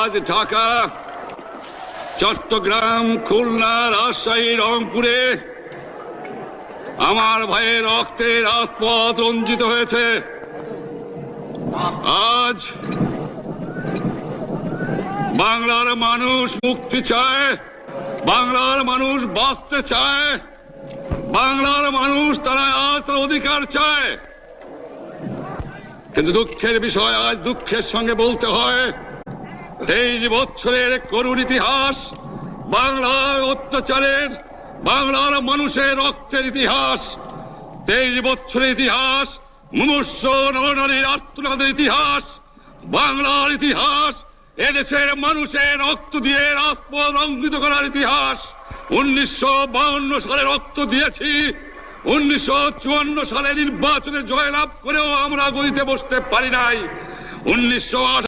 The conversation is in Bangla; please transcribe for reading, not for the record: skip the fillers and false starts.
আজ ঢাকা, চট্টগ্রাম, খুলনা, রাজশাহী, রংপুরে আমার ভাইয়ের রক্তে রাজপথ রঞ্জিত হয়েছে। আজ বাংলার মানুষ মুক্তি চায়, বাংলার মানুষ বাঁচতে চায়, বাংলার মানুষ তারা আজ তার অধিকার চায়। কিন্তু দুঃখের বিষয়, আজ দুঃখের সঙ্গে বলতে হয় 23 বছরের করুণ ইতিহাস, বাংলার অত্যাচারের, বাংলার মানুষের রক্তের ইতিহাস, 23 বছরের ইতিহাস, মুমূর্ষ নরনারীর আর্তনাদের ইতিহাস, বাংলার ইতিহাস, এদেশের মানুষের রক্ত দিয়ে রাজপথ রঞ্জিত করার ইতিহাস। 1952 সালে রক্ত দিয়েছি, 1954 সালে নির্বাচনে জয়লাভ করেও আমরা গদিতে বসতে পারি নাই। 1958